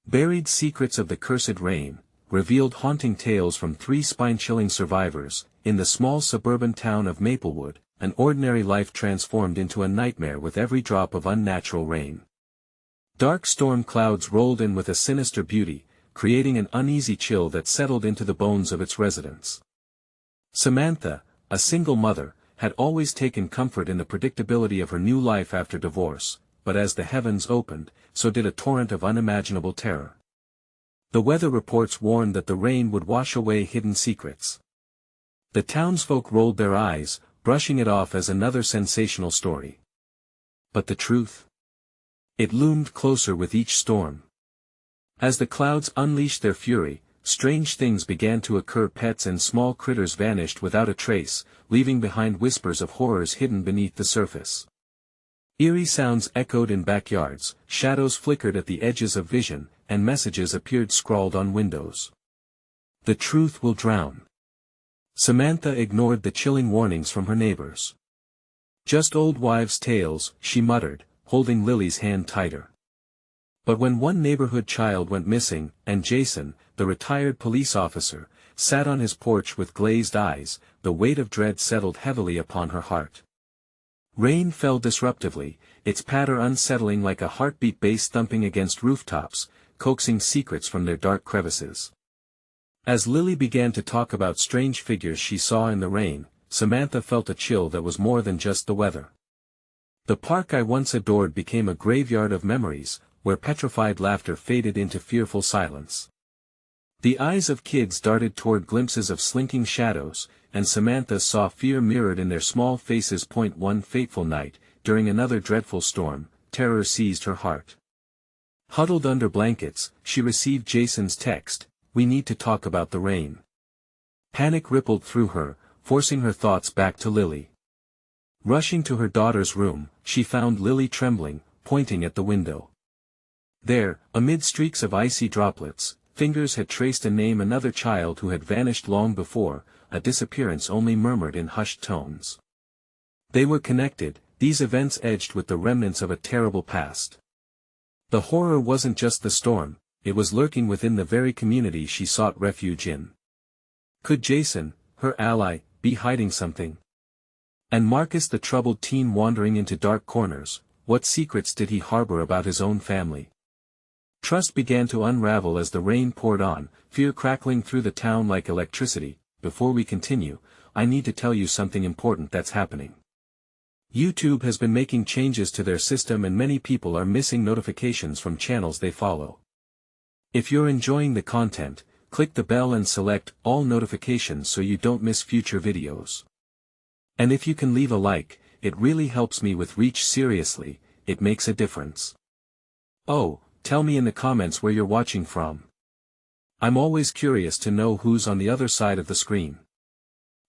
Buried secrets of the cursed rain, revealed haunting tales from 3 spine-chilling survivors. In the small suburban town of Maplewood, an ordinary life transformed into a nightmare with every drop of unnatural rain. Dark storm clouds rolled in with a sinister beauty, creating an uneasy chill that settled into the bones of its residents. Samantha, a single mother, had always taken comfort in the predictability of her new life after divorce, but as the heavens opened, so did a torrent of unimaginable terror. The weather reports warned that the rain would wash away hidden secrets. The townsfolk rolled their eyes, brushing it off as another sensational story. But the truth? It loomed closer with each storm. As the clouds unleashed their fury, strange things began to occur. Pets and small critters vanished without a trace, leaving behind whispers of horrors hidden beneath the surface. Eerie sounds echoed in backyards, shadows flickered at the edges of vision, and messages appeared scrawled on windows. The truth will drown. Samantha ignored the chilling warnings from her neighbors. Just old wives' tales, she muttered, holding Lily's hand tighter. But when one neighborhood child went missing, and Jason, the retired police officer, sat on his porch with glazed eyes, the weight of dread settled heavily upon her heart. Rain fell disruptively, its patter unsettling like a heartbeat bass thumping against rooftops, coaxing secrets from their dark crevices. As Lily began to talk about strange figures she saw in the rain, Samantha felt a chill that was more than just the weather. The park I once adored became a graveyard of memories, where petrified laughter faded into fearful silence. The eyes of kids darted toward glimpses of slinking shadows, and Samantha saw fear mirrored in their small faces. One fateful night, during another dreadful storm, terror seized her heart. Huddled under blankets, she received Jason's text, "We need to talk about the rain." Panic rippled through her, forcing her thoughts back to Lily. Rushing to her daughter's room, she found Lily trembling, pointing at the window. There, amid streaks of icy droplets, fingers had traced a name. Another child who had vanished long before, a disappearance only murmured in hushed tones. They were connected, these events edged with the remnants of a terrible past. The horror wasn't just the storm, it was lurking within the very community she sought refuge in. Could Jason, her ally, be hiding something? And Marcus, the troubled teen wandering into dark corners, what secrets did he harbor about his own family? Trust began to unravel as the rain poured on, fear crackling through the town like electricity. Before we continue, I need to tell you something important that's happening. YouTube has been making changes to their system and many people are missing notifications from channels they follow. If you're enjoying the content, click the bell and select all notifications so you don't miss future videos. And if you can leave a like, it really helps me with reach. Seriously, it makes a difference. Oh, tell me in the comments where you're watching from. I'm always curious to know who's on the other side of the screen.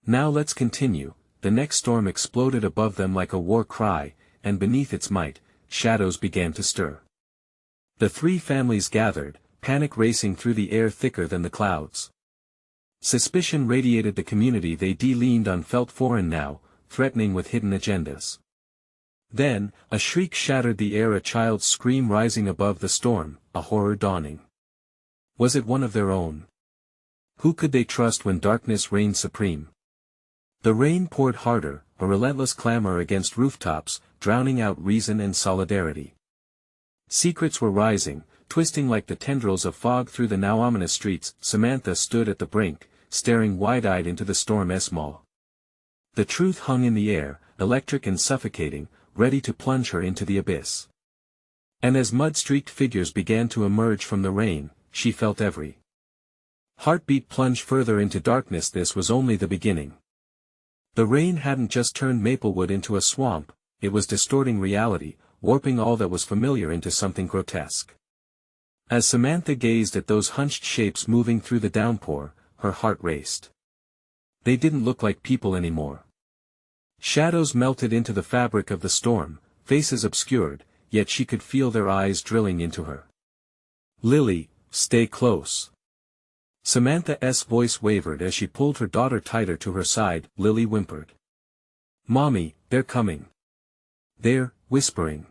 Now let's continue. The next storm exploded above them like a war cry, and beneath its might, shadows began to stir. The 3 families gathered, panic racing through the air thicker than the clouds. Suspicion radiated the community. They leaned on, felt foreign now, threatening with hidden agendas. Then, a shriek shattered the air, a child's scream rising above the storm, a horror dawning. Was it one of their own? Who could they trust when darkness reigned supreme? The rain poured harder, a relentless clamor against rooftops, drowning out reason and solidarity. Secrets were rising, twisting like the tendrils of fog through the now ominous streets. Samantha stood at the brink, staring wide-eyed into the storm's maw. The truth hung in the air, electric and suffocating, ready to plunge her into the abyss. And as mud-streaked figures began to emerge from the rain, she felt every heartbeat plunge further into darkness. This was only the beginning. The rain hadn't just turned Maplewood into a swamp, it was distorting reality, warping all that was familiar into something grotesque. As Samantha gazed at those hunched shapes moving through the downpour, her heart raced. They didn't look like people anymore. Shadows melted into the fabric of the storm, faces obscured, yet she could feel their eyes drilling into her. "Lily, stay close." Samantha's voice wavered as she pulled her daughter tighter to her side. Lily whimpered. "Mommy, they're coming." "They're whispering."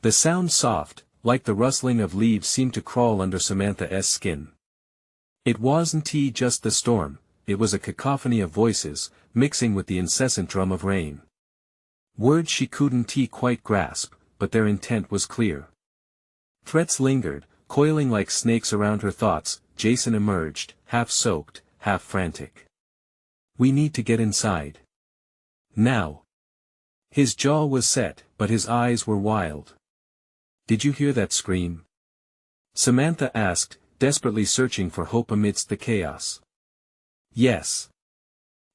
The sound soft, like the rustling of leaves seemed to crawl under Samantha's skin. It wasn't just the storm, it was a cacophony of voices, mixing with the incessant drum of rain. Words she couldn't quite grasp, but their intent was clear. Threats lingered, coiling like snakes around her thoughts. Jason emerged, half-soaked, half-frantic. "We need to get inside. Now." His jaw was set, but his eyes were wild. "Did you hear that scream?" Samantha asked, desperately searching for hope amidst the chaos. "Yes.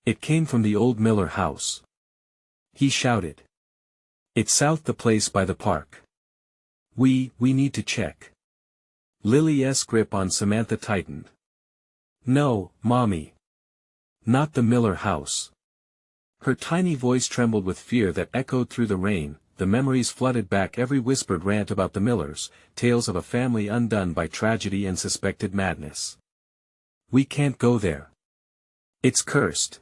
It came from the old Miller house," he shouted. "It's south the place by the park. We need to check." Lily's grip on Samantha tightened. "No, Mommy. Not the Miller house." Her tiny voice trembled with fear that echoed through the rain. The memories flooded back, every whispered rant about the Millers, tales of a family undone by tragedy and suspected madness. "We can't go there. It's cursed."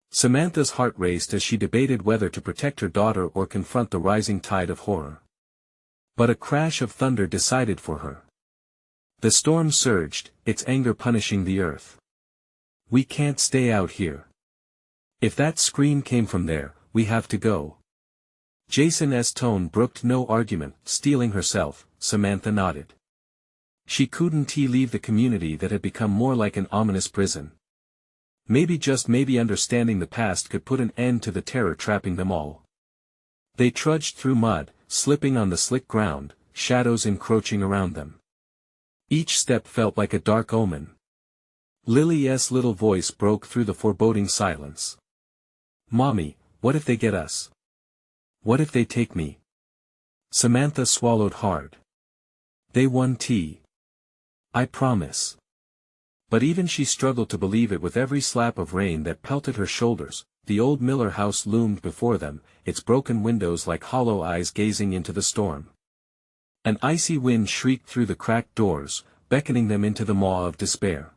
Samantha's heart raced as she debated whether to protect her daughter or confront the rising tide of horror. But a crash of thunder decided for her. The storm surged, its anger punishing the earth. "We can't stay out here. If that scream came from there, we have to go." Jason's tone brooked no argument. Steeling herself, Samantha nodded. She couldn't leave the community that had become more like an ominous prison. Maybe, just maybe, understanding the past could put an end to the terror trapping them all. They trudged through mud, slipping on the slick ground, shadows encroaching around them. Each step felt like a dark omen. Lily's little voice broke through the foreboding silence. "Mommy, what if they get us? What if they take me?" Samantha swallowed hard. "They won't. I promise." But even she struggled to believe it. With every slap of rain that pelted her shoulders, the old Miller house loomed before them, its broken windows like hollow eyes gazing into the storm. An icy wind shrieked through the cracked doors, beckoning them into the maw of despair.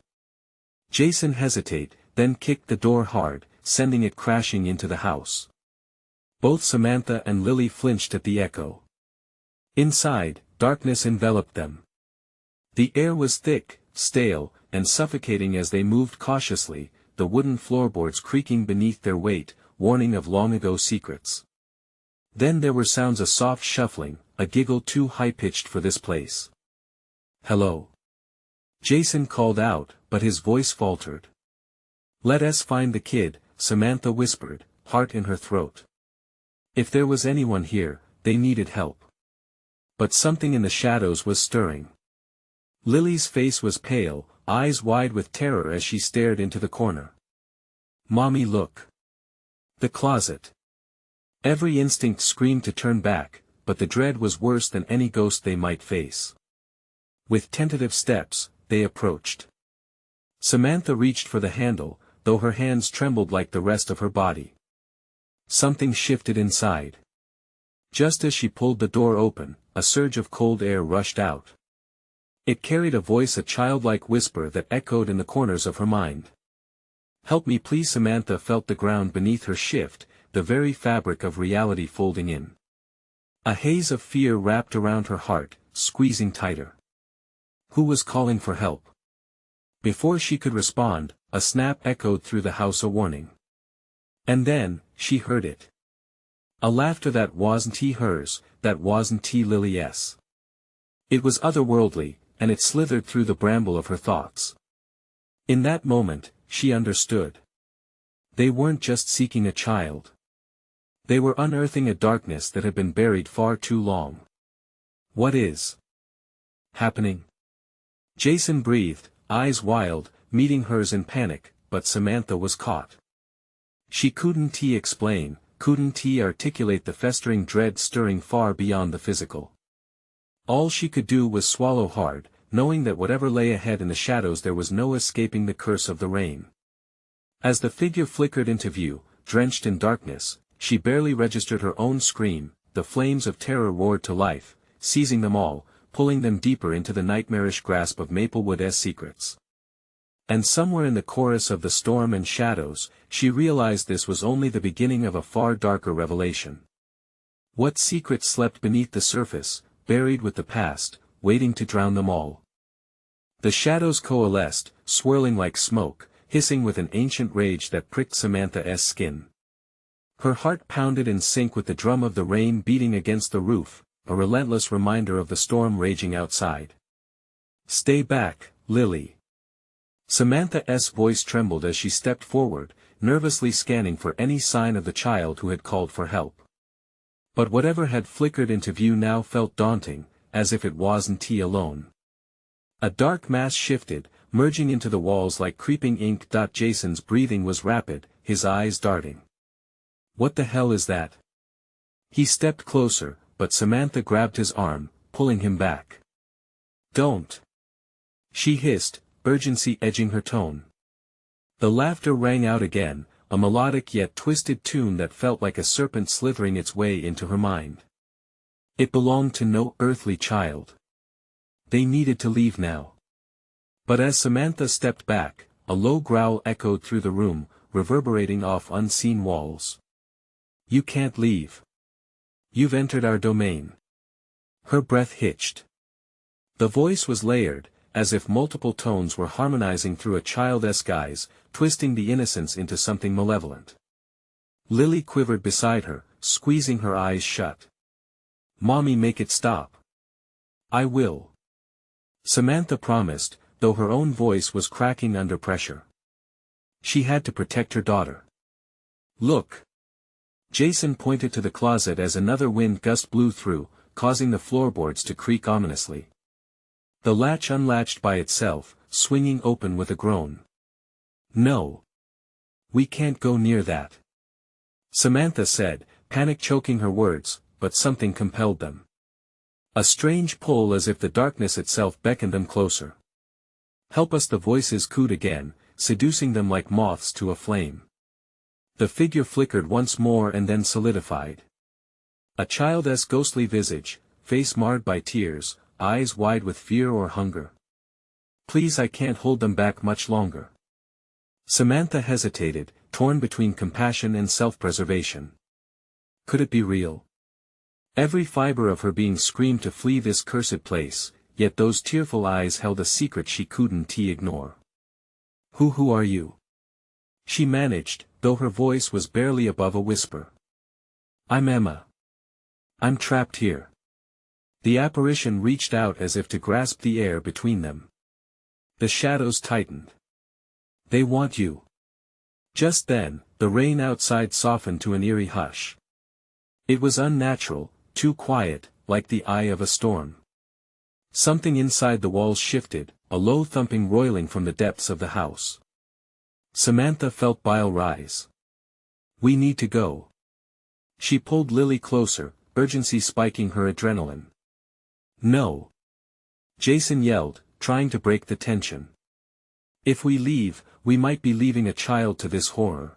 Jason hesitated, then kicked the door hard, sending it crashing into the house. Both Samantha and Lily flinched at the echo. Inside, darkness enveloped them. The air was thick, stale, and suffocating as they moved cautiously, the wooden floorboards creaking beneath their weight, warning of long-ago secrets. Then there were sounds, a soft shuffling, a giggle too high-pitched for this place. "Hello?" Jason called out, but his voice faltered. "Let us find the kid," Samantha whispered, heart in her throat. If there was anyone here, they needed help. But something in the shadows was stirring. Lily's face was pale, eyes wide with terror as she stared into the corner. "Mommy, look. The closet." Every instinct screamed to turn back, but the dread was worse than any ghost they might face. With tentative steps, they approached. Samantha reached for the handle, though her hands trembled like the rest of her body. Something shifted inside. Just as she pulled the door open, a surge of cold air rushed out. It carried a voice, a childlike whisper that echoed in the corners of her mind. "Help me, please." Samantha felt the ground beneath her shift, the very fabric of reality folding in. A haze of fear wrapped around her heart, squeezing tighter. Who was calling for help? Before she could respond, a snap echoed through the house, a warning. And then, she heard it. A laughter that wasn't hers, that wasn't Lily's. It was otherworldly, and it slithered through the bramble of her thoughts. In that moment, she understood. They weren't just seeking a child. They were unearthing a darkness that had been buried far too long. "What is happening?" Jason breathed, eyes wild, meeting hers in panic, but Samantha was caught. She couldn't explain, couldn't articulate the festering dread stirring far beyond the physical. All she could do was swallow hard, knowing that whatever lay ahead in the shadows there was no escaping the curse of the rain. As the figure flickered into view, drenched in darkness, she barely registered her own scream. The flames of terror roared to life, seizing them all, pulling them deeper into the nightmarish grasp of Maplewood's secrets. And somewhere in the chorus of the storm and shadows, she realized this was only the beginning of a far darker revelation. What secrets slept beneath the surface, buried with the past, waiting to drown them all. The shadows coalesced, swirling like smoke, hissing with an ancient rage that pricked Samantha's skin. Her heart pounded in sync with the drum of the rain beating against the roof, a relentless reminder of the storm raging outside. "Stay back, Lily." Samantha's voice trembled as she stepped forward, nervously scanning for any sign of the child who had called for help. But whatever had flickered into view now felt daunting, as if it wasn't he alone. A dark mass shifted, merging into the walls like creeping ink. Jason's breathing was rapid, his eyes darting. "What the hell is that?" He stepped closer, but Samantha grabbed his arm, pulling him back. "Don't!" she hissed, urgency edging her tone. The laughter rang out again, a melodic yet twisted tune that felt like a serpent slithering its way into her mind. It belonged to no earthly child. They needed to leave now. But as Samantha stepped back, a low growl echoed through the room, reverberating off unseen walls. "You can't leave. You've entered our domain." Her breath hitched. The voice was layered, as if multiple tones were harmonizing through a child's guise, twisting the innocence into something malevolent. Lily quivered beside her, squeezing her eyes shut. "Mommy, make it stop." "I will," Samantha promised, though her own voice was cracking under pressure. She had to protect her daughter. "Look." Jason pointed to the closet as another wind gust blew through, causing the floorboards to creak ominously. The latch unlatched by itself, swinging open with a groan. "No. We can't go near that," Samantha said, panic choking her words, but something compelled them. A strange pull, as if the darkness itself beckoned them closer. "Help us," the voices cooed again, seducing them like moths to a flame. The figure flickered once more and then solidified. A child's ghostly visage, face marred by tears, eyes wide with fear or hunger. "Please, I can't hold them back much longer." Samantha hesitated, torn between compassion and self-preservation. Could it be real? Every fiber of her being screamed to flee this cursed place, yet those tearful eyes held a secret she couldn't ignore. Who are you?" she managed, though her voice was barely above a whisper. "I'm Emma. I'm trapped here." The apparition reached out as if to grasp the air between them. The shadows tightened. "They want you." Just then, the rain outside softened to an eerie hush. It was unnatural, too quiet, like the eye of a storm. Something inside the walls shifted, a low thumping roiling from the depths of the house. Samantha felt bile rise. "We need to go." She pulled Lily closer, urgency spiking her adrenaline. "No!" Jason yelled, trying to break the tension. "If we leave, we might be leaving a child to this horror."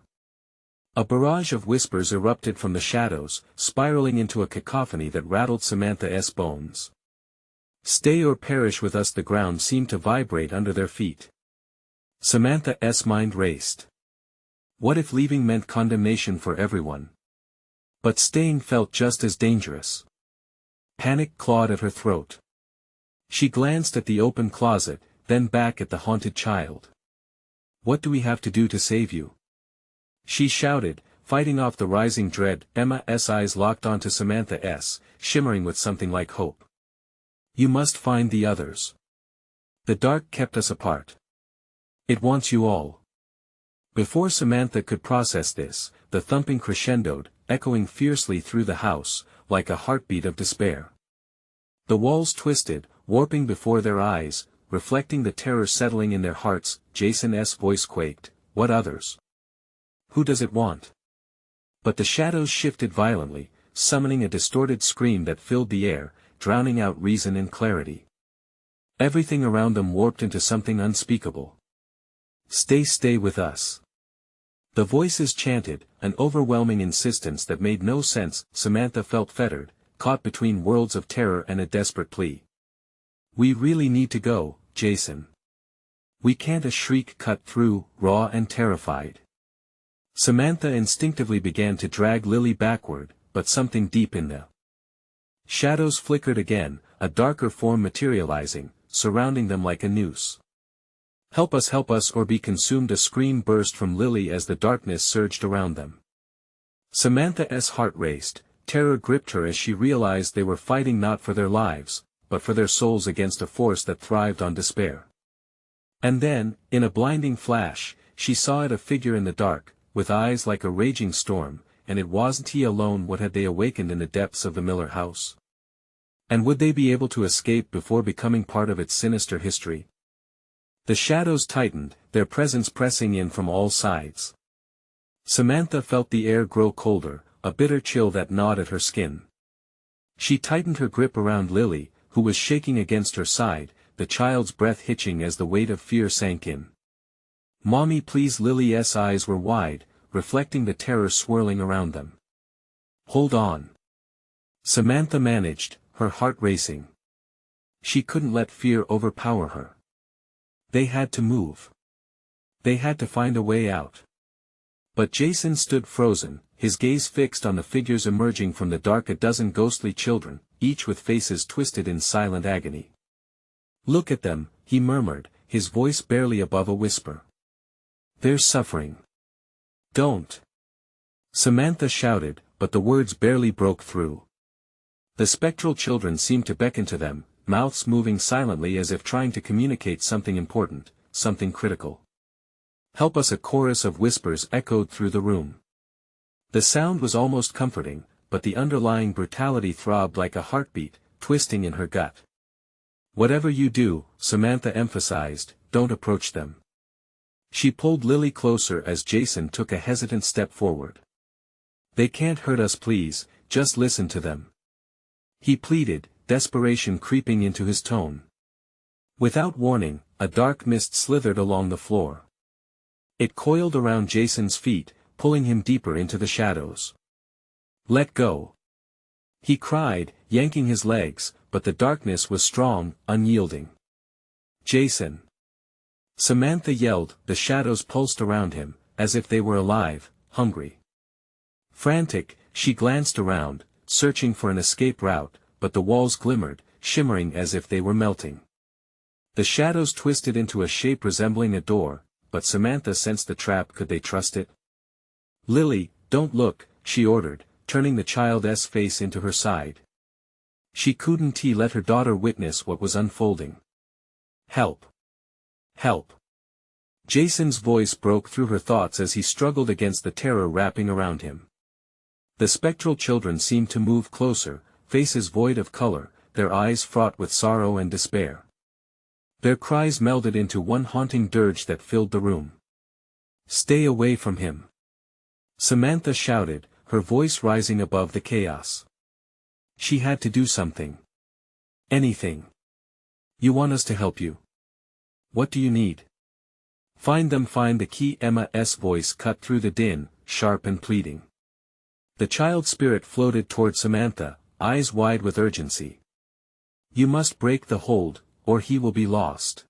A barrage of whispers erupted from the shadows, spiraling into a cacophony that rattled Samantha's bones. "Stay or perish with us." The ground seemed to vibrate under their feet. Samantha's mind raced. What if leaving meant condemnation for everyone? But staying felt just as dangerous. Panic clawed at her throat. She glanced at the open closet, then back at the haunted child. "What do we have to do to save you?" she shouted, fighting off the rising dread. Emma's eyes locked onto Samantha's, shimmering with something like hope. "You must find the others. The dark kept us apart. It wants you all." Before Samantha could process this, the thumping crescendoed, echoing fiercely through the house, like a heartbeat of despair. The walls twisted, warping before their eyes, reflecting the terror settling in their hearts. Jason's voice quaked. "What others? Who does it want?" But the shadows shifted violently, summoning a distorted scream that filled the air, drowning out reason and clarity. Everything around them warped into something unspeakable. Stay with us." The voices chanted, an overwhelming insistence that made no sense. Samantha felt fettered, caught between worlds of terror and a desperate plea. "We really need to go, Jason. We can't." A shriek cut through, raw and terrified. Samantha instinctively began to drag Lily backward, but something deep in the Shadows flickered again, a darker form materializing, surrounding them like a noose. Help us or be consumed! A scream burst from Lily as the darkness surged around them. Samantha's heart raced, terror gripped her as she realized they were fighting not for their lives, but for their souls against a force that thrived on despair. And then, in a blinding flash, she saw a figure in the dark, with eyes like a raging storm, and it wasn't he alone. What had they awakened in the depths of the Miller house? And would they be able to escape before becoming part of its sinister history? The shadows tightened, their presence pressing in from all sides. Samantha felt the air grow colder, a bitter chill that gnawed at her skin. She tightened her grip around Lily, who was shaking against her side, the child's breath hitching as the weight of fear sank in. "Mommy, please." Lily's eyes were wide, reflecting the terror swirling around them. "Hold on." Samantha managed, her heart racing. She couldn't let fear overpower her. They had to move. They had to find a way out. But Jason stood frozen, his gaze fixed on the figures emerging from the dark, a dozen ghostly children, each with faces twisted in silent agony. "Look at them," he murmured, his voice barely above a whisper. "They're suffering." "Don't!" Samantha shouted, but the words barely broke through. The spectral children seemed to beckon to them, mouths moving silently as if trying to communicate something important, something critical. "Help us!" A chorus of whispers echoed through the room. The sound was almost comforting, but the underlying brutality throbbed like a heartbeat, twisting in her gut. "Whatever you do," Samantha emphasized, "don't approach them." She pulled Lily closer as Jason took a hesitant step forward. "They can't hurt us, please, just listen to them," he pleaded, desperation creeping into his tone. Without warning, a dark mist slithered along the floor. It coiled around Jason's feet, pulling him deeper into the shadows. "Let go!" he cried, yanking his legs, but the darkness was strong, unyielding. "Jason!" Samantha yelled. The shadows pulsed around him, as if they were alive, hungry. Frantic, she glanced around, searching for an escape route, but the walls glimmered, shimmering as if they were melting. The shadows twisted into a shape resembling a door, but Samantha sensed the trap. Could they trust it? "Lily, don't look," she ordered, turning the child's face into her side. She couldn't let her daughter witness what was unfolding. "Help! Help!" Jason's voice broke through her thoughts as he struggled against the terror wrapping around him. The spectral children seemed to move closer, faces void of color, their eyes fraught with sorrow and despair. Their cries melded into one haunting dirge that filled the room. "Stay away from him!" Samantha shouted, her voice rising above the chaos. She had to do something. "Anything. You want us to help you? What do you need?" "Find them, find the key." Emma's voice cut through the din, sharp and pleading. The child's spirit floated toward Samantha, eyes wide with urgency. "You must break the hold, or he will be lost."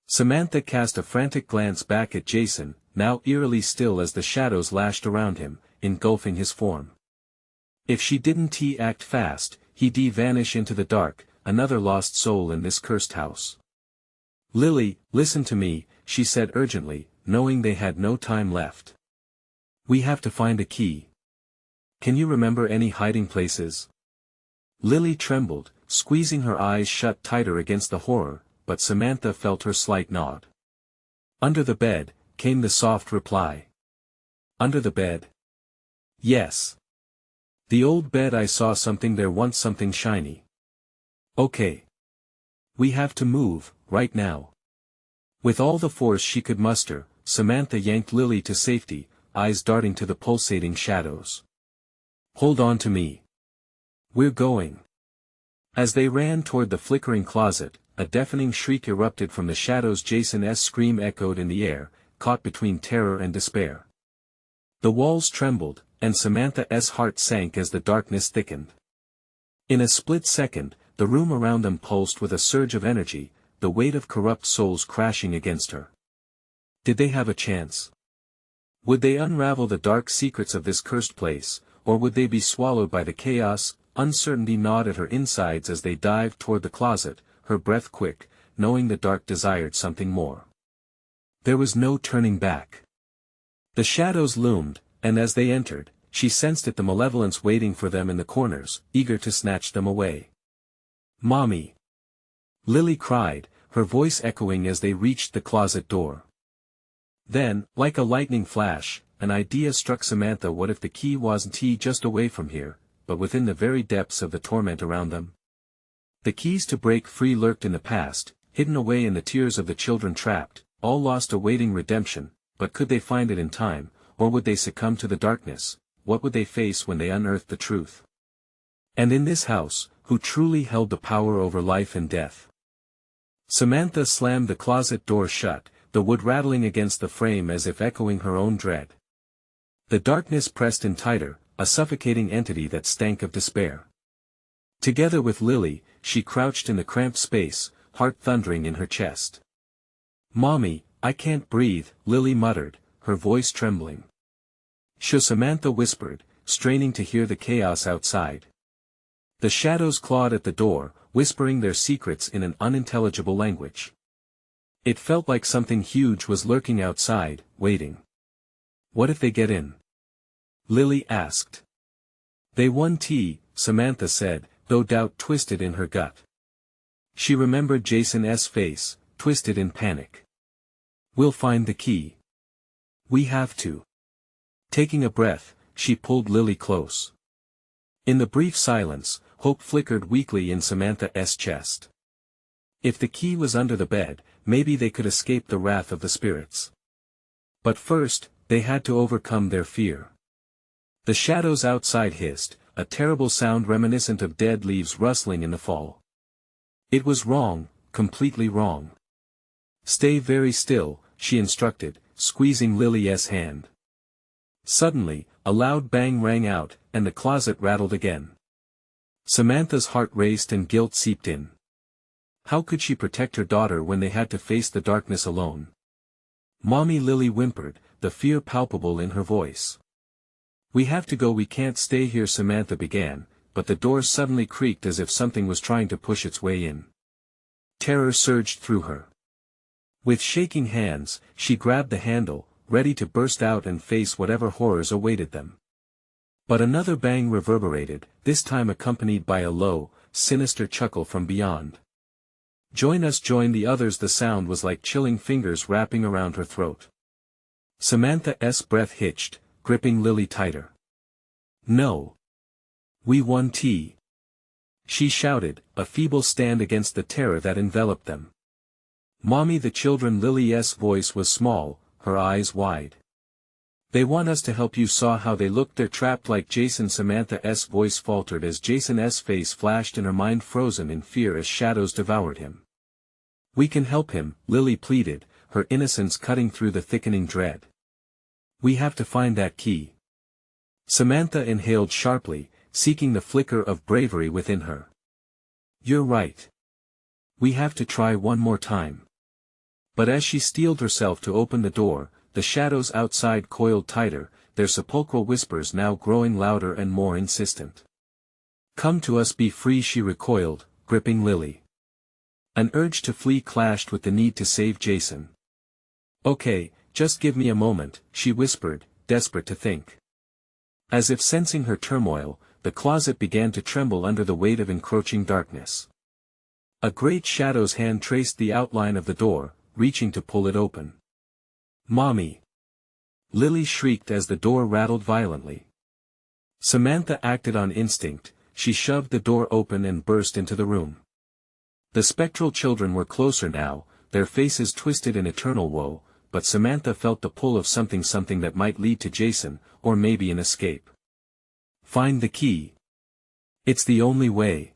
Samantha cast a frantic glance back at Jason, now eerily still as the shadows lashed around him, engulfing his form. If she didn't act fast, he'd vanish into the dark, another lost soul in this cursed house. "Lily, listen to me," she said urgently, knowing they had no time left. "We have to find a key. Can you remember any hiding places?" Lily trembled, squeezing her eyes shut tighter against the horror, but Samantha felt her slight nod. "Under the bed," came the soft reply. "Under the bed?" "Yes. The old bed. I saw something there once, something shiny." "Okay. We have to move, right now." With all the force she could muster, Samantha yanked Lily to safety, eyes darting to the pulsating shadows. "Hold on to me. We're going." As they ran toward the flickering closet, a deafening shriek erupted from the shadows. Jason's scream echoed in the air, caught between terror and despair. The walls trembled, and Samantha's heart sank as the darkness thickened. In a split second, the room around them pulsed with a surge of energy, the weight of corrupt souls crashing against her. Did they have a chance? Would they unravel the dark secrets of this cursed place, or would they be swallowed by the chaos, uncertainty gnawed at her insides as they dived toward the closet, her breath quick, knowing the dark desired something more. There was no turning back. The shadows loomed, and as they entered, she sensed it, the malevolence waiting for them in the corners, eager to snatch them away. "Mommy!" Lily cried, her voice echoing as they reached the closet door. Then, like a lightning flash, an idea struck Samantha. What if the key wasn't just away from here, but within the very depths of the torment around them? The keys to break free lurked in the past, hidden away in the tears of the children trapped, all lost awaiting redemption, but could they find it in time, or would they succumb to the darkness? What would they face when they unearthed the truth? And in this house, who truly held the power over life and death? Samantha slammed the closet door shut, the wood rattling against the frame as if echoing her own dread. The darkness pressed in tighter, a suffocating entity that stank of despair. Together with Lily, she crouched in the cramped space, heart thundering in her chest. "Mommy, I can't breathe," Lily muttered, her voice trembling. "Shush," Samantha whispered, straining to hear the chaos outside. The shadows clawed at the door, whispering their secrets in an unintelligible language. It felt like something huge was lurking outside, waiting. "What if they get in?" Lily asked. "They won't," Samantha said, though doubt twisted in her gut. She remembered Jason's face, twisted in panic. "We'll find the key. We have to." Taking a breath, she pulled Lily close. In the brief silence, hope flickered weakly in Samantha's chest. If the key was under the bed, maybe they could escape the wrath of the spirits. But first, they had to overcome their fear. The shadows outside hissed, a terrible sound reminiscent of dead leaves rustling in the fall. It was wrong, completely wrong. "Stay very still," she instructed, squeezing Lily's hand. Suddenly, a loud bang rang out, and the closet rattled again. Samantha's heart raced and guilt seeped in. How could she protect her daughter when they had to face the darkness alone? "Mommy," Lily whimpered, the fear palpable in her voice. "We have to go, we can't stay here," Samantha began, but the door suddenly creaked as if something was trying to push its way in. Terror surged through her. With shaking hands, she grabbed the handle, ready to burst out and face whatever horrors awaited them. But another bang reverberated, this time accompanied by a low, sinister chuckle from beyond. "Join us," joined the others. The sound was like chilling fingers wrapping around her throat. Samantha's breath hitched, gripping Lily tighter. "No. We won't," she shouted, a feeble stand against the terror that enveloped them. "Mommy," the children. Lily's voice was small, her eyes wide. "They want us to help you." Saw how they looked, they're trapped like Jason. Samantha's voice faltered as Jason's face flashed in her mind, frozen in fear as shadows devoured him. "We can help him," Lily pleaded, her innocence cutting through the thickening dread. "We have to find that key." Samantha inhaled sharply, seeking the flicker of bravery within her. "You're right. We have to try one more time." But as she steeled herself to open the door, the shadows outside coiled tighter, their sepulchral whispers now growing louder and more insistent. "Come to us, be free," she recoiled, gripping Lily. An urge to flee clashed with the need to save Jason. "Okay, just give me a moment," she whispered, desperate to think. As if sensing her turmoil, the closet began to tremble under the weight of encroaching darkness. A great shadow's hand traced the outline of the door, reaching to pull it open. "Mommy!" Lily shrieked as the door rattled violently. Samantha acted on instinct, she shoved the door open and burst into the room. The spectral children were closer now, their faces twisted in eternal woe, but Samantha felt the pull of something that might lead to Jason, or maybe an escape. "Find the key. It's the only way,"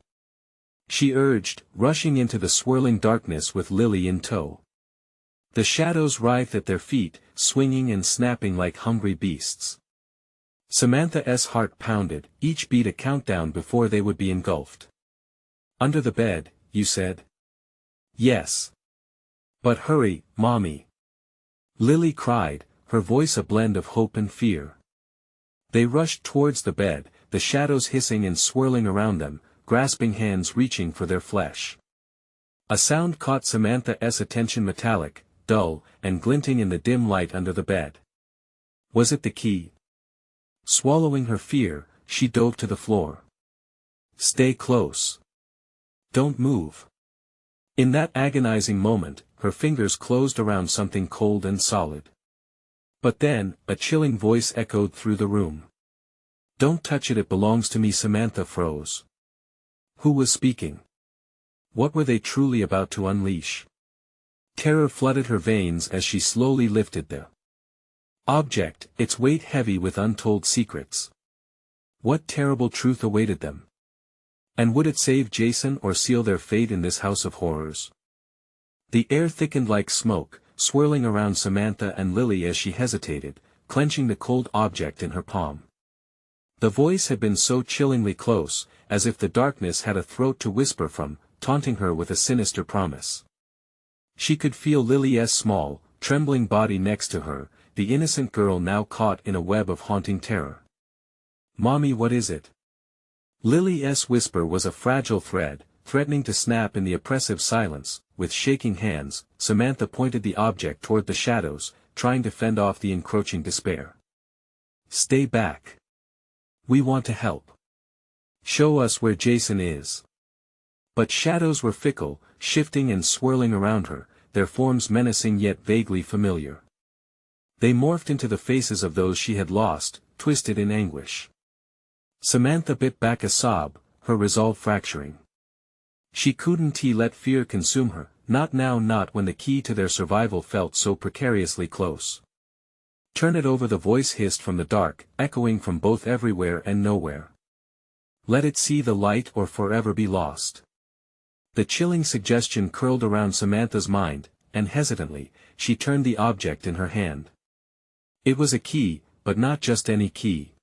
she urged, rushing into the swirling darkness with Lily in tow. The shadows writhed at their feet, swinging and snapping like hungry beasts. Samantha's heart pounded, each beat a countdown before they would be engulfed. "Under the bed, you said?" "Yes. But hurry, Mommy!" Lily cried, her voice a blend of hope and fear. They rushed towards the bed, the shadows hissing and swirling around them, grasping hands reaching for their flesh. A sound caught Samantha's attention, metallic, dull, and glinting in the dim light under the bed. Was it the key? Swallowing her fear, she dove to the floor. Stay close. Don't move. In that agonizing moment, her fingers closed around something cold and solid. But then, a chilling voice echoed through the room. Don't touch it, it belongs to me. Samantha froze. Who was speaking? What were they truly about to unleash? Terror flooded her veins as she slowly lifted the object, its weight heavy with untold secrets. What terrible truth awaited them? And would it save Jason or seal their fate in this house of horrors? The air thickened like smoke, swirling around Samantha and Lily as she hesitated, clenching the cold object in her palm. The voice had been so chillingly close, as if the darkness had a throat to whisper from, taunting her with a sinister promise. She could feel Lily's small, trembling body next to her, the innocent girl now caught in a web of haunting terror. Mommy, what is it? Lily's whisper was a fragile thread, threatening to snap in the oppressive silence. With shaking hands, Samantha pointed the object toward the shadows, trying to fend off the encroaching despair. Stay back. We want to help. Show us where Jason is. But shadows were fickle, shifting and swirling around her, their forms menacing yet vaguely familiar. They morphed into the faces of those she had lost, twisted in anguish. Samantha bit back a sob, her resolve fracturing. She couldn't let fear consume her, not now, not when the key to their survival felt so precariously close. Turn it over, the voice hissed from the dark, echoing from both everywhere and nowhere. Let it see the light or forever be lost. The chilling suggestion curled around Samantha's mind, and hesitantly, she turned the object in her hand. It was a key, but not just any key.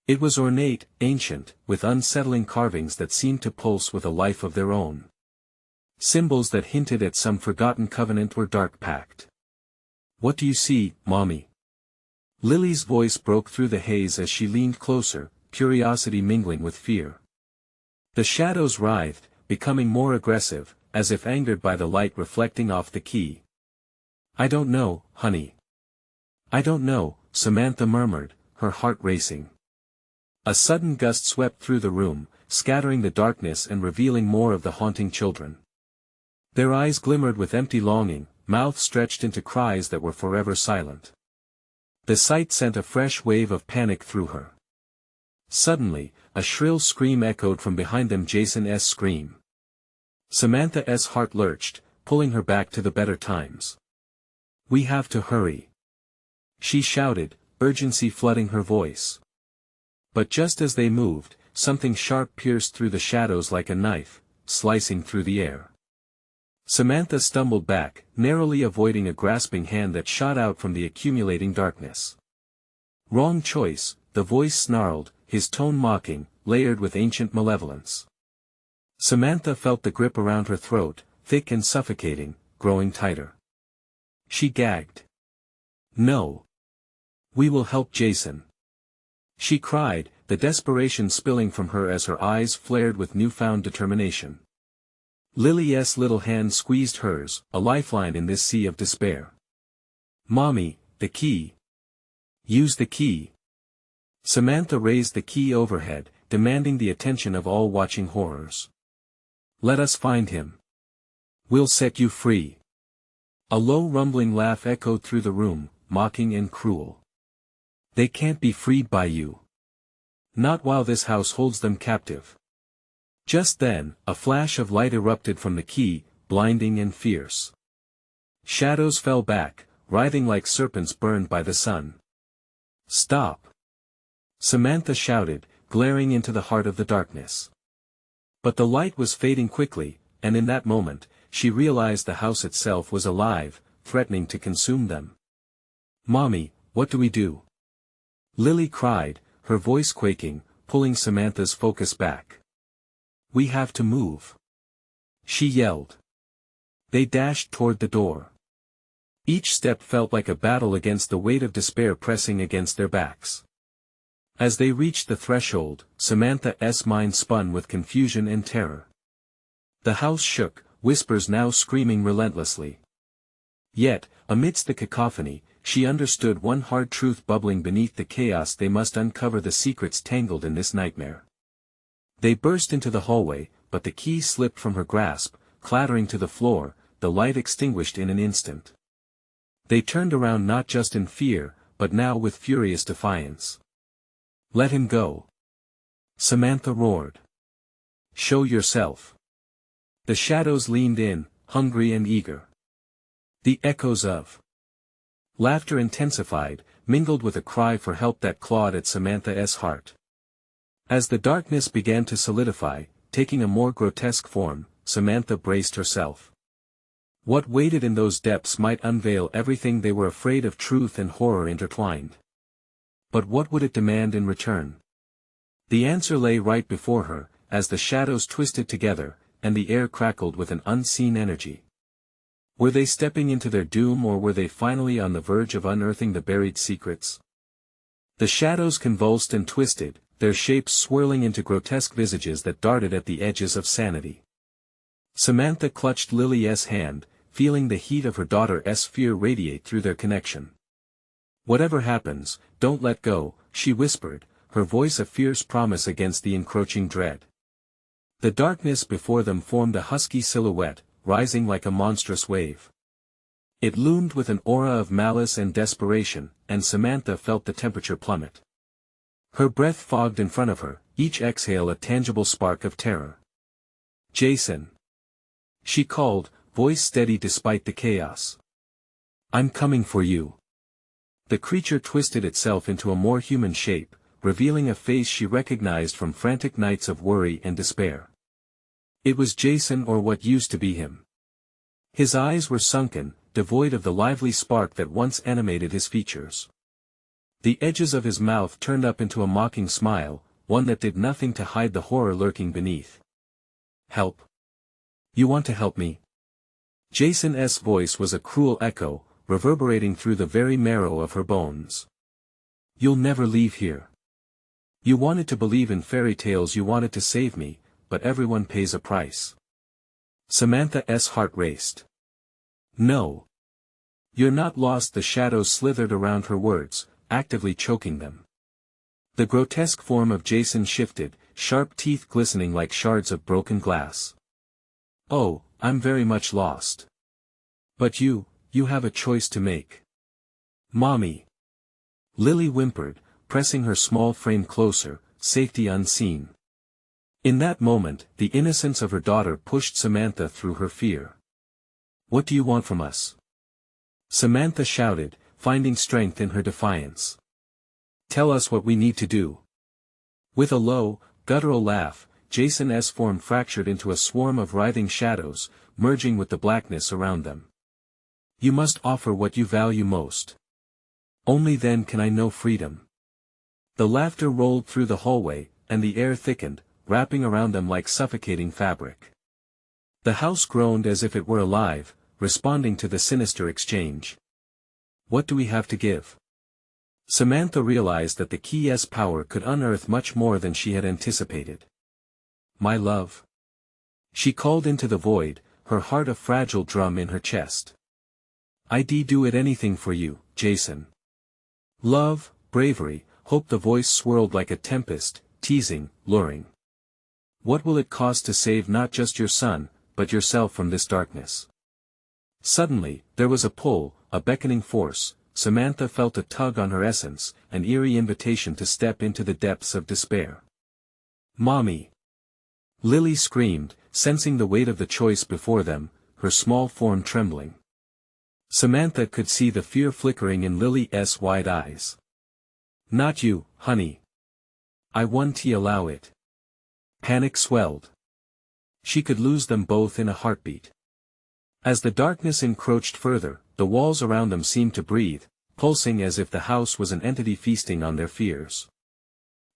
It was ornate, ancient, with unsettling carvings that seemed to pulse with a life of their own. Symbols that hinted at some forgotten covenant or dark pact. What do you see, Mommy? Lily's voice broke through the haze as she leaned closer, curiosity mingling with fear. The shadows writhed, becoming more aggressive, as if angered by the light reflecting off the key. I don't know, honey. I don't know, Samantha murmured, her heart racing. A sudden gust swept through the room, scattering the darkness and revealing more of the haunting children. Their eyes glimmered with empty longing, mouths stretched into cries that were forever silent. The sight sent a fresh wave of panic through her. Suddenly, a shrill scream echoed from behind them, Jason's scream. Samantha's heart lurched, pulling her back to the better times. We have to hurry. She shouted, urgency flooding her voice. But just as they moved, something sharp pierced through the shadows like a knife, slicing through the air. Samantha stumbled back, narrowly avoiding a grasping hand that shot out from the accumulating darkness. Wrong choice, the voice snarled, his tone mocking, layered with ancient malevolence. Samantha felt the grip around her throat, thick and suffocating, growing tighter. She gagged. No. We will help Jason. She cried, the desperation spilling from her as her eyes flared with newfound determination. Lily's little hand squeezed hers, a lifeline in this sea of despair. Mommy, the key. Use the key. Samantha raised the key overhead, demanding the attention of all watching horrors. Let us find him. We'll set you free. A low rumbling laugh echoed through the room, mocking and cruel. They can't be freed by you. Not while this house holds them captive. Just then, a flash of light erupted from the key, blinding and fierce. Shadows fell back, writhing like serpents burned by the sun. Stop! Samantha shouted, glaring into the heart of the darkness. But the light was fading quickly, and in that moment, she realized the house itself was alive, threatening to consume them. Mommy, what do we do? Lily cried, her voice quaking, pulling Samantha's focus back. We have to move. She yelled. They dashed toward the door. Each step felt like a battle against the weight of despair pressing against their backs. As they reached the threshold, Samantha's mind spun with confusion and terror. The house shook, whispers now screaming relentlessly. Yet, amidst the cacophony, she understood one hard truth bubbling beneath the chaos: they must uncover the secrets tangled in this nightmare. They burst into the hallway, but the key slipped from her grasp, clattering to the floor, the light extinguished in an instant. They turned around not just in fear, but now with furious defiance. "Let him go!" Samantha roared. "Show yourself!" The shadows leaned in, hungry and eager. The echoes of laughter intensified, mingled with a cry for help that clawed at Samantha's heart. As the darkness began to solidify, taking a more grotesque form, Samantha braced herself. What waited in those depths might unveil everything they were afraid of: truth and horror intertwined. But what would it demand in return? The answer lay right before her, as the shadows twisted together, and the air crackled with an unseen energy. Were they stepping into their doom, or were they finally on the verge of unearthing the buried secrets? The shadows convulsed and twisted, their shapes swirling into grotesque visages that darted at the edges of sanity. Samantha clutched Lily's hand, feeling the heat of her daughter's fear radiate through their connection. "Whatever happens, don't let go," she whispered, her voice a fierce promise against the encroaching dread. The darkness before them formed a husky silhouette, rising like a monstrous wave. It loomed with an aura of malice and desperation, and Samantha felt the temperature plummet. Her breath fogged in front of her, each exhale a tangible spark of terror. "Jason!" she called, voice steady despite the chaos. "I'm coming for you." The creature twisted itself into a more human shape, revealing a face she recognized from frantic nights of worry and despair. It was Jason, or what used to be him. His eyes were sunken, devoid of the lively spark that once animated his features. The edges of his mouth turned up into a mocking smile, one that did nothing to hide the horror lurking beneath. "Help? You want to help me?" Jason's voice was a cruel echo, reverberating through the very marrow of her bones. "You'll never leave here. You wanted to believe in fairy tales, you wanted to save me, but everyone pays a price." Samantha's heart raced. "No. You're not lost." The shadows slithered around her words, actively choking them. The grotesque form of Jason shifted, sharp teeth glistening like shards of broken glass. "Oh, I'm very much lost. But you have a choice to make." "Mommy." Lily whimpered, pressing her small frame closer, safety unseen. In that moment, the innocence of her daughter pushed Samantha through her fear. "What do you want from us?" Samantha shouted, finding strength in her defiance. "Tell us what we need to do." With a low, guttural laugh, Jason's form fractured into a swarm of writhing shadows, merging with the blackness around them. "You must offer what you value most. Only then can I know freedom." The laughter rolled through the hallway, and the air thickened, wrapping around them like suffocating fabric. The house groaned as if it were alive, responding to the sinister exchange. "What do we have to give?" Samantha realized that the key's power could unearth much more than she had anticipated. "My love." She called into the void, her heart a fragile drum in her chest. "I'd do it anything for you, Jason." "Love, bravery, hope." The voice swirled like a tempest, teasing, luring. "What will it cost to save not just your son, but yourself from this darkness?" Suddenly, there was a pull, a beckoning force. Samantha felt a tug on her essence, an eerie invitation to step into the depths of despair. "Mommy!" Lily screamed, sensing the weight of the choice before them, her small form trembling. Samantha could see the fear flickering in Lily's wide eyes. "Not you, honey. I won't allow it." Panic swelled. She could lose them both in a heartbeat. As the darkness encroached further, the walls around them seemed to breathe, pulsing as if the house was an entity feasting on their fears.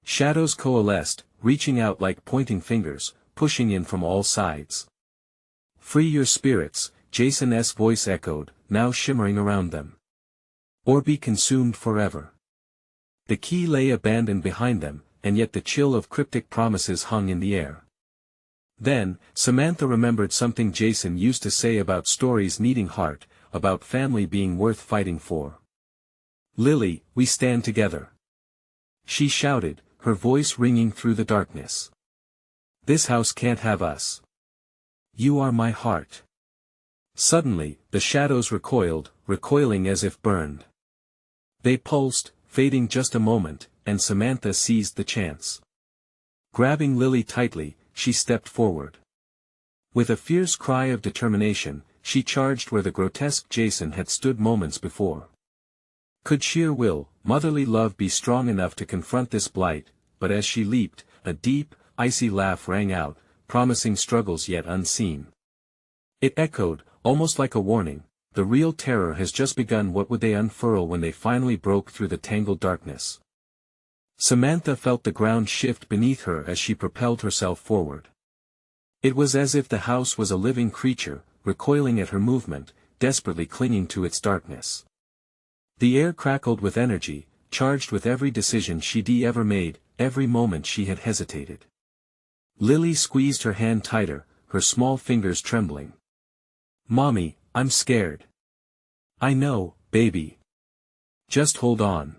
Shadows coalesced, reaching out like pointing fingers, pushing in from all sides. "Free your spirits," Jason's voice echoed, now shimmering around them. "Or be consumed forever." The key lay abandoned behind them, and yet the chill of cryptic promises hung in the air. Then, Samantha remembered something Jason used to say about stories needing heart, about family being worth fighting for. "Lily, we stand together," she shouted, her voice ringing through the darkness. "This house can't have us. You are my heart." Suddenly, the shadows recoiled, recoiling as if burned. They pulsed, fading just a moment, and Samantha seized the chance. Grabbing Lily tightly, she stepped forward. With a fierce cry of determination, she charged where the grotesque Jason had stood moments before. Could sheer will, motherly love be strong enough to confront this blight? But as she leaped, a deep, icy laugh rang out, promising struggles yet unseen. It echoed, almost like a warning, "The real terror has just begun." What would they unfurl when they finally broke through the tangled darkness? Samantha felt the ground shift beneath her as she propelled herself forward. It was as if the house was a living creature, recoiling at her movement, desperately clinging to its darkness. The air crackled with energy, charged with every decision she'd ever made, every moment she had hesitated. Lily squeezed her hand tighter, her small fingers trembling. "Mommy, I'm scared." "I know, baby. Just hold on."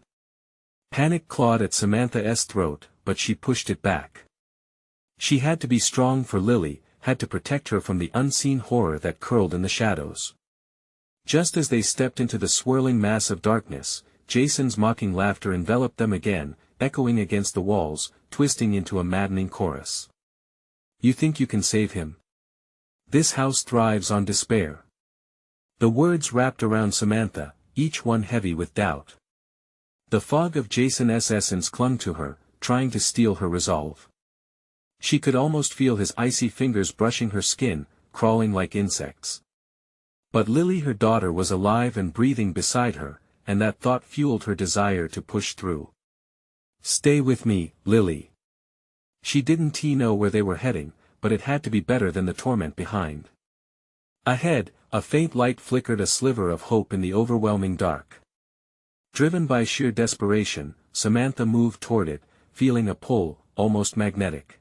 Panic clawed at Samantha's throat, but she pushed it back. She had to be strong for Lily, had to protect her from the unseen horror that curled in the shadows. Just as they stepped into the swirling mass of darkness, Jason's mocking laughter enveloped them again, echoing against the walls, twisting into a maddening chorus. "You think you can save him? This house thrives on despair." The words wrapped around Samantha, each one heavy with doubt. The fog of Jason's essence clung to her, trying to steal her resolve. She could almost feel his icy fingers brushing her skin, crawling like insects. But Lily, her daughter, was alive and breathing beside her, and that thought fueled her desire to push through. "Stay with me, Lily." She didn't know where they were heading, but it had to be better than the torment behind. Ahead, a faint light flickered, a sliver of hope in the overwhelming dark. Driven by sheer desperation, Samantha moved toward it, feeling a pull, almost magnetic.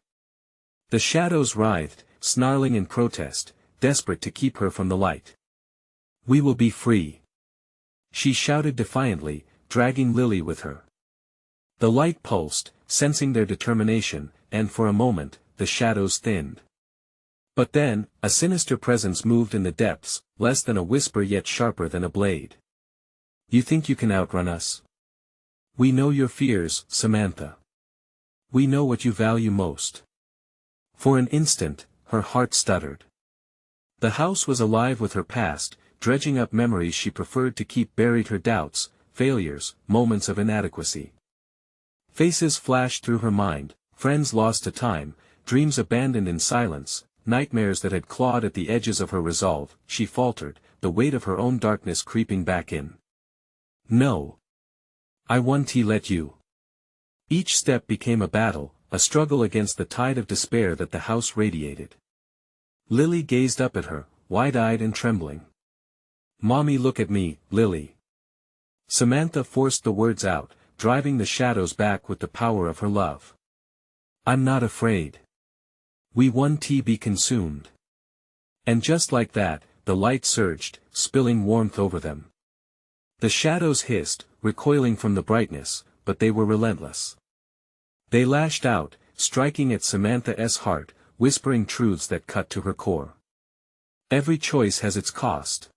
The shadows writhed, snarling in protest, desperate to keep her from the light. "We will be free," she shouted defiantly, dragging Lily with her. The light pulsed, sensing their determination, and for a moment, the shadows thinned. But then, a sinister presence moved in the depths, less than a whisper yet sharper than a blade. "You think you can outrun us? We know your fears, Samantha. We know what you value most." For an instant, her heart stuttered. The house was alive with her past, dredging up memories she preferred to keep buried, her doubts, failures, moments of inadequacy. Faces flashed through her mind, friends lost to time, dreams abandoned in silence, nightmares that had clawed at the edges of her resolve. She faltered, the weight of her own darkness creeping back in. "No. I won't let you." Each step became a battle, a struggle against the tide of despair that the house radiated. Lily gazed up at her, wide-eyed and trembling. "Mommy, look at me, Lily." Samantha forced the words out, driving the shadows back with the power of her love. "I'm not afraid. We won't be consumed." And just like that, the light surged, spilling warmth over them. The shadows hissed, recoiling from the brightness, but they were relentless. They lashed out, striking at Samantha's heart, whispering truths that cut to her core. Every choice has its cost.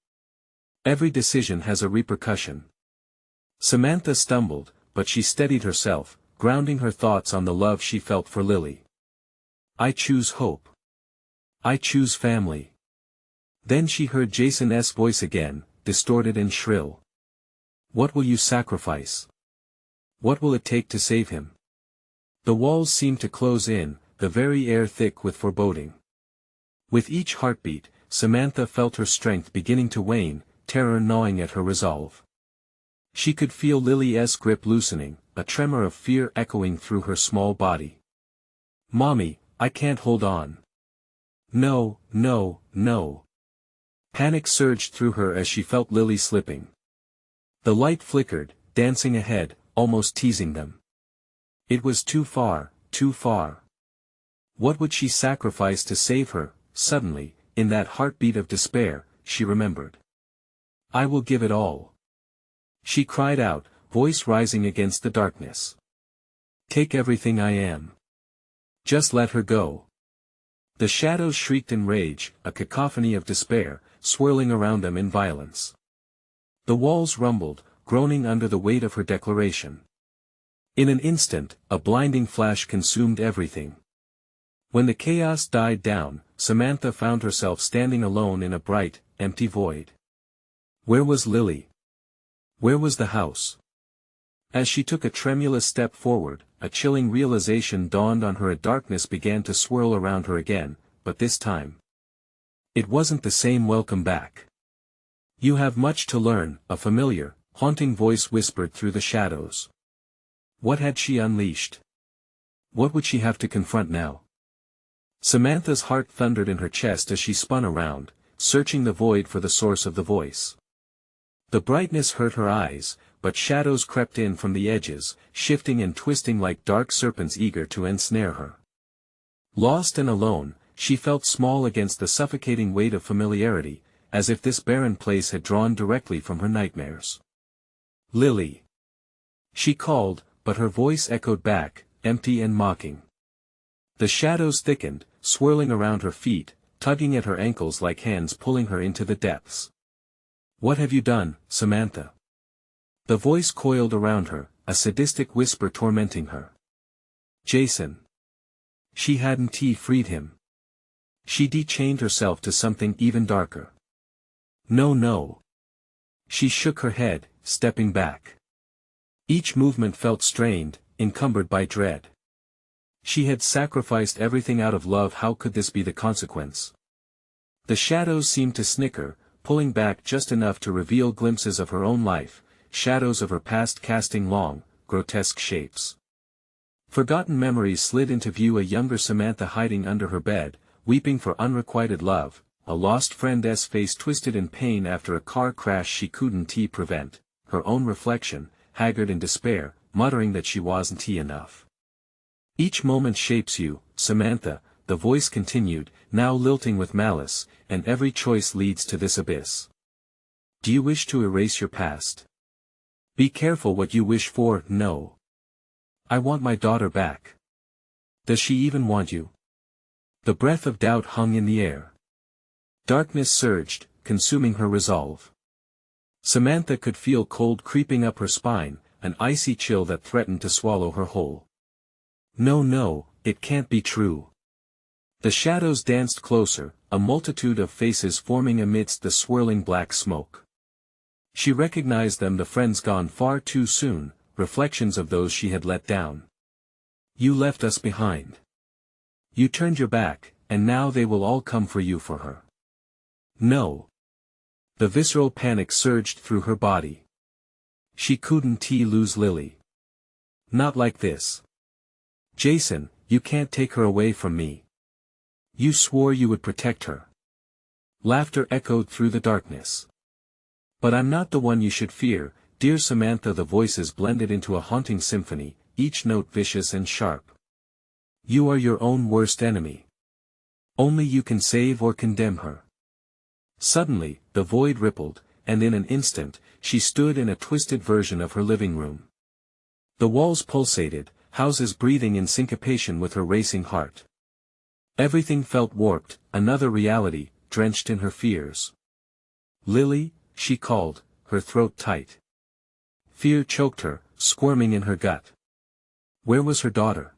Every decision has a repercussion. Samantha stumbled, but she steadied herself, grounding her thoughts on the love she felt for Lily. "I choose hope. I choose family." Then she heard Jason's voice again, distorted and shrill. "What will you sacrifice? What will it take to save him?" The walls seemed to close in, the very air thick with foreboding. With each heartbeat, Samantha felt her strength beginning to wane, terror gnawing at her resolve. She could feel Lily's grip loosening, a tremor of fear echoing through her small body. "Mommy, I can't hold on." "No, no, no." Panic surged through her as she felt Lily slipping. The light flickered, dancing ahead, almost teasing them. It was too far, too far. What would she sacrifice to save her? Suddenly, in that heartbeat of despair, she remembered. I will give it all. She cried out, voice rising against the darkness. Take everything I am. Just let her go. The shadows shrieked in rage, a cacophony of despair, swirling around them in violence. The walls rumbled, groaning under the weight of her declaration. In an instant, a blinding flash consumed everything. When the chaos died down, Samantha found herself standing alone in a bright, empty void. Where was Lily? Where was the house? As she took a tremulous step forward, a chilling realization dawned on her. A darkness began to swirl around her again, but this time. It wasn't the same welcome back. You have much to learn, a familiar, haunting voice whispered through the shadows. What had she unleashed? What would she have to confront now? Samantha's heart thundered in her chest as she spun around, searching the void for the source of the voice. The brightness hurt her eyes, but shadows crept in from the edges, shifting and twisting like dark serpents eager to ensnare her. Lost and alone, she felt small against the suffocating weight of familiarity, as if this barren place had drawn directly from her nightmares. Lily. She called, but her voice echoed back, empty and mocking. The shadows thickened, swirling around her feet, tugging at her ankles like hands pulling her into the depths. What have you done, Samantha? The voice coiled around her, a sadistic whisper tormenting her. Jason. She hadn't freed him. She de-chained herself to something even darker. No, no. She shook her head, stepping back. Each movement felt strained, encumbered by dread. She had sacrificed everything out of love. How could this be the consequence? The shadows seemed to snicker, pulling back just enough to reveal glimpses of her own life, shadows of her past casting long, grotesque shapes. Forgotten memories slid into view, a younger Samantha hiding under her bed, weeping for unrequited love, a lost friend's face twisted in pain after a car crash she couldn't prevent, her own reflection, haggard in despair, muttering that she wasn't enough. Each moment shapes you, Samantha, the voice continued, now lilting with malice, and every choice leads to this abyss. Do you wish to erase your past? Be careful what you wish for. No. I want my daughter back. Does she even want you? The breath of doubt hung in the air. Darkness surged, consuming her resolve. Samantha could feel cold creeping up her spine, an icy chill that threatened to swallow her whole. No, no, it can't be true. The shadows danced closer, a multitude of faces forming amidst the swirling black smoke. She recognized them, the friends gone far too soon, reflections of those she had let down. You left us behind. You turned your back, and now they will all come for you for her. No. The visceral panic surged through her body. She couldn't lose Lily. Not like this. Jason, you can't take her away from me. You swore you would protect her. Laughter echoed through the darkness. But I'm not the one you should fear, dear Samantha. The voices blended into a haunting symphony, each note vicious and sharp. You are your own worst enemy. Only you can save or condemn her. Suddenly, the void rippled, and in an instant, she stood in a twisted version of her living room. The walls pulsated, houses breathing in syncopation with her racing heart. Everything felt warped, another reality, drenched in her fears. Lily, she called, her throat tight. Fear choked her, squirming in her gut. Where was her daughter?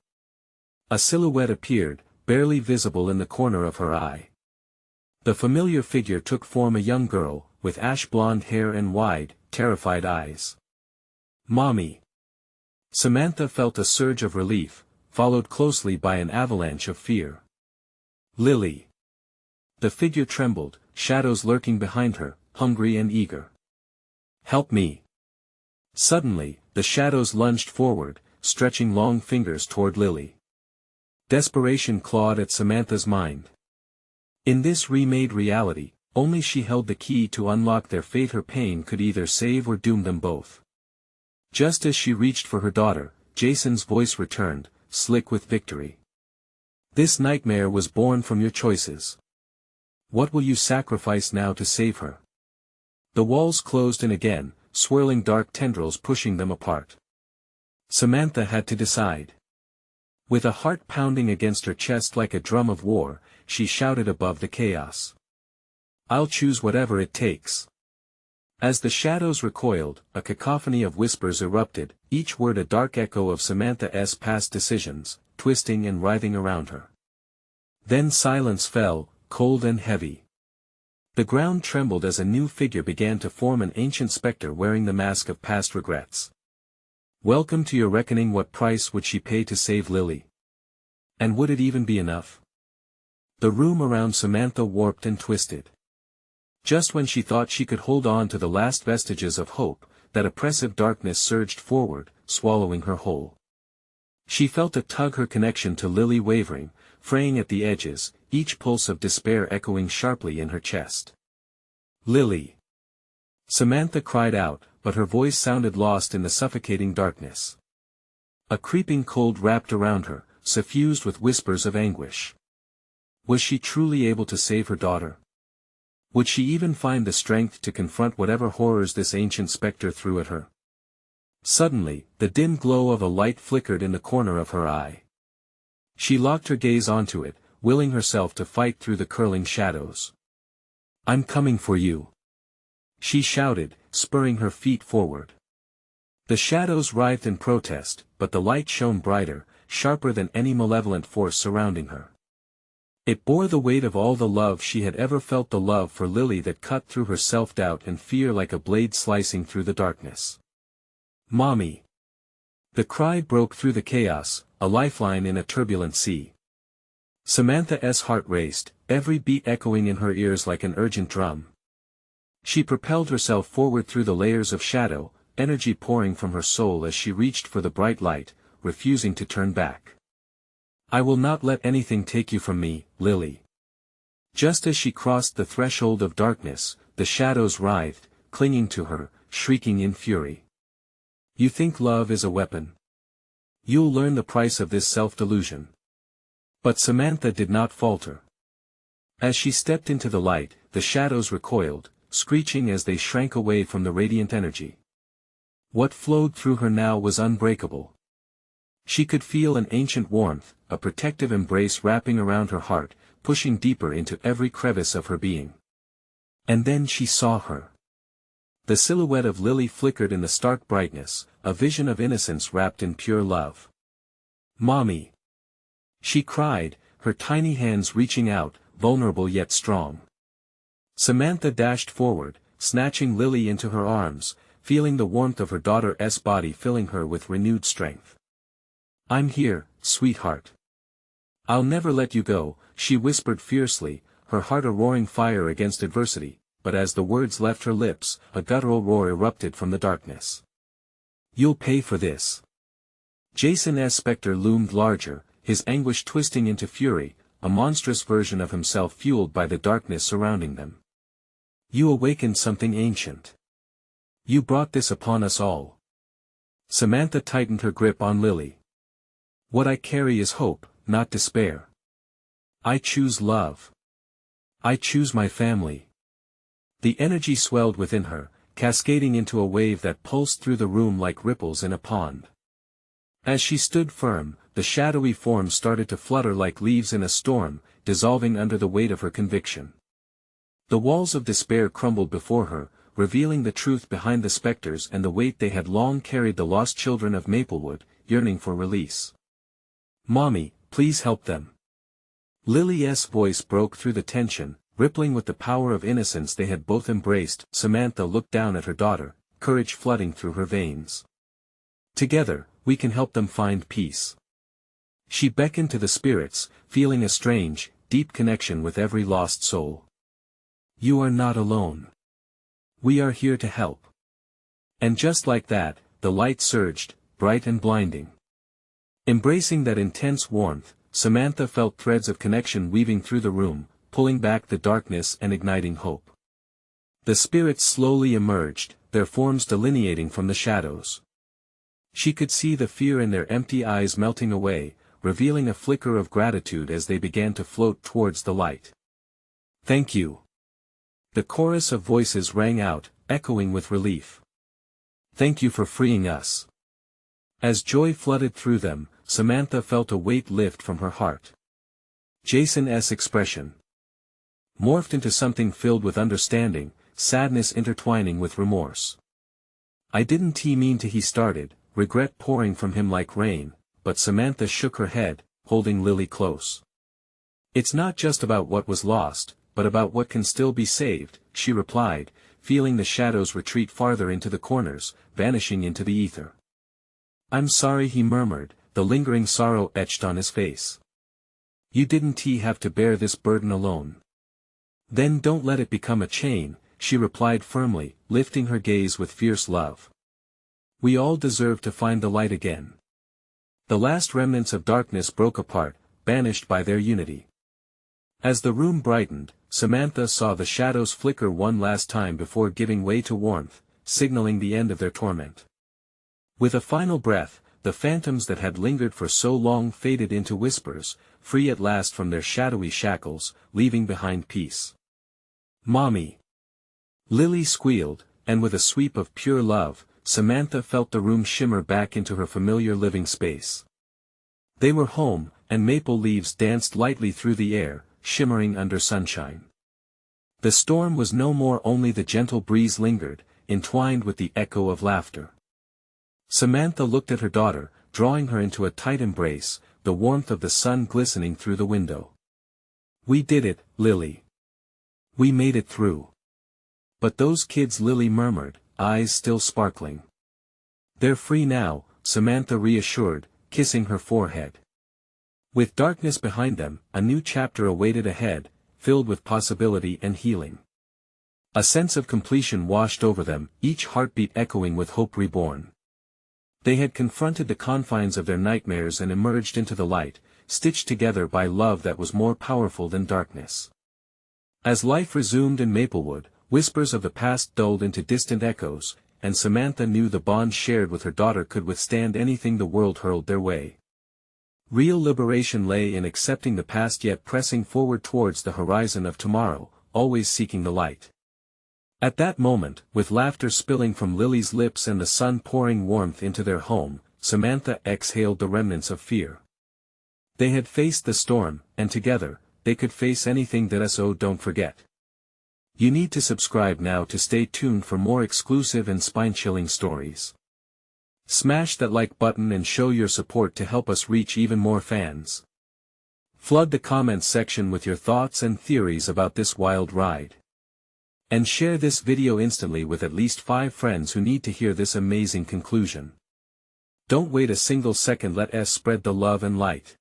A silhouette appeared, barely visible in the corner of her eye. The familiar figure took form, a young girl, with ash-blonde hair and wide, terrified eyes. Mommy. Samantha felt a surge of relief, followed closely by an avalanche of fear. Lily. The figure trembled, shadows lurking behind her, hungry and eager. Help me. Suddenly, the shadows lunged forward, stretching long fingers toward Lily. Desperation clawed at Samantha's mind. In this remade reality, only she held the key to unlock their fate. Her pain could either save or doom them both. Just as she reached for her daughter, Jason's voice returned, slick with victory. This nightmare was born from your choices. What will you sacrifice now to save her? The walls closed in again, swirling dark tendrils pushing them apart. Samantha had to decide. With a heart pounding against her chest like a drum of war, she shouted above the chaos. I'll choose whatever it takes. As the shadows recoiled, a cacophony of whispers erupted, each word a dark echo of Samantha's past decisions, twisting and writhing around her. Then silence fell, cold and heavy. The ground trembled as a new figure began to form, an ancient spectre wearing the mask of past regrets. Welcome to your reckoning. What price would she pay to save Lily? And would it even be enough? The room around Samantha warped and twisted. Just when she thought she could hold on to the last vestiges of hope, that oppressive darkness surged forward, swallowing her whole. She felt a tug, her connection to Lily wavering, fraying at the edges, each pulse of despair echoing sharply in her chest. Lily! Samantha cried out, but her voice sounded lost in the suffocating darkness. A creeping cold wrapped around her, suffused with whispers of anguish. Was she truly able to save her daughter? Would she even find the strength to confront whatever horrors this ancient spectre threw at her? Suddenly, the dim glow of a light flickered in the corner of her eye. She locked her gaze onto it, willing herself to fight through the curling shadows. I'm coming for you. She shouted, spurring her feet forward. The shadows writhed in protest, but the light shone brighter, sharper than any malevolent force surrounding her. It bore the weight of all the love she had ever felt, the love for Lily that cut through her self-doubt and fear like a blade slicing through the darkness. Mommy! The cry broke through the chaos, a lifeline in a turbulent sea. Samantha's heart raced, every beat echoing in her ears like an urgent drum. She propelled herself forward through the layers of shadow, energy pouring from her soul as she reached for the bright light, refusing to turn back. I will not let anything take you from me, Lily. Just as she crossed the threshold of darkness, the shadows writhed, clinging to her, shrieking in fury. You think love is a weapon? You'll learn the price of this self-delusion. But Samantha did not falter. As she stepped into the light, the shadows recoiled, screeching as they shrank away from the radiant energy. What flowed through her now was unbreakable. She could feel an ancient warmth, a protective embrace wrapping around her heart, pushing deeper into every crevice of her being. And then she saw her. The silhouette of Lily flickered in the stark brightness, a vision of innocence wrapped in pure love. Mommy! She cried, her tiny hands reaching out, vulnerable yet strong. Samantha dashed forward, snatching Lily into her arms, feeling the warmth of her daughter's body filling her with renewed strength. I'm here, sweetheart. I'll never let you go, she whispered fiercely, her heart a roaring fire against adversity, but as the words left her lips, a guttural roar erupted from the darkness. You'll pay for this. Jason's spectre loomed larger, his anguish twisting into fury, a monstrous version of himself fueled by the darkness surrounding them. You awakened something ancient. You brought this upon us all. Samantha tightened her grip on Lily. What I carry is hope, not despair. I choose love. I choose my family. The energy swelled within her, cascading into a wave that pulsed through the room like ripples in a pond. As she stood firm, the shadowy forms started to flutter like leaves in a storm, dissolving under the weight of her conviction. The walls of despair crumbled before her, revealing the truth behind the specters and the weight they had long carried, the lost children of Maplewood, yearning for release. Mommy, please help them. Lily's voice broke through the tension, rippling with the power of innocence they had both embraced. Samantha looked down at her daughter, courage flooding through her veins. Together, we can help them find peace. She beckoned to the spirits, feeling a strange, deep connection with every lost soul. You are not alone. We are here to help. And just like that, the light surged, bright and blinding. Embracing that intense warmth, Samantha felt threads of connection weaving through the room, pulling back the darkness and igniting hope. The spirits slowly emerged, their forms delineating from the shadows. She could see the fear in their empty eyes melting away, revealing a flicker of gratitude as they began to float towards the light. "Thank you." The chorus of voices rang out, echoing with relief. "Thank you for freeing us." As joy flooded through them, Samantha felt a weight lift from her heart. Jason's expression morphed into something filled with understanding, sadness intertwining with remorse. "I didn't mean to," he started, regret pouring from him like rain, but Samantha shook her head, holding Lily close. "It's not just about what was lost, but about what can still be saved," she replied, feeling the shadows retreat farther into the corners, vanishing into the ether. "I'm sorry," he murmured, the lingering sorrow etched on his face. "You didn't have to bear this burden alone." "Then don't let it become a chain," she replied firmly, lifting her gaze with fierce love. "We all deserve to find the light again." The last remnants of darkness broke apart, banished by their unity. As the room brightened, Samantha saw the shadows flicker one last time before giving way to warmth, signaling the end of their torment. With a final breath, the phantoms that had lingered for so long faded into whispers, free at last from their shadowy shackles, leaving behind peace. "Mommy!" Lily squealed, and with a sweep of pure love, Samantha felt the room shimmer back into her familiar living space. They were home, and maple leaves danced lightly through the air, shimmering under sunshine. The storm was no more, only the gentle breeze lingered, entwined with the echo of laughter. Samantha looked at her daughter, drawing her into a tight embrace, the warmth of the sun glistening through the window. "We did it, Lily. We made it through." "But those kids," Lily murmured, eyes still sparkling. "They're free now," Samantha reassured, kissing her forehead. With darkness behind them, a new chapter awaited ahead, filled with possibility and healing. A sense of completion washed over them, each heartbeat echoing with hope reborn. They had confronted the confines of their nightmares and emerged into the light, stitched together by love that was more powerful than darkness. As life resumed in Maplewood, whispers of the past dulled into distant echoes, and Samantha knew the bond shared with her daughter could withstand anything the world hurled their way. Real liberation lay in accepting the past yet pressing forward towards the horizon of tomorrow, always seeking the light. At that moment, with laughter spilling from Lily's lips and the sun pouring warmth into their home, Samantha exhaled the remnants of fear. They had faced the storm, and together, they could face anything that don't forget. You need to subscribe now to stay tuned for more exclusive and spine-chilling stories. Smash that like button and show your support to help us reach even more fans. Flood the comments section with your thoughts and theories about this wild ride. And share this video instantly with at least 5 friends who need to hear this amazing conclusion. Don't wait a single second, let us spread the love and light.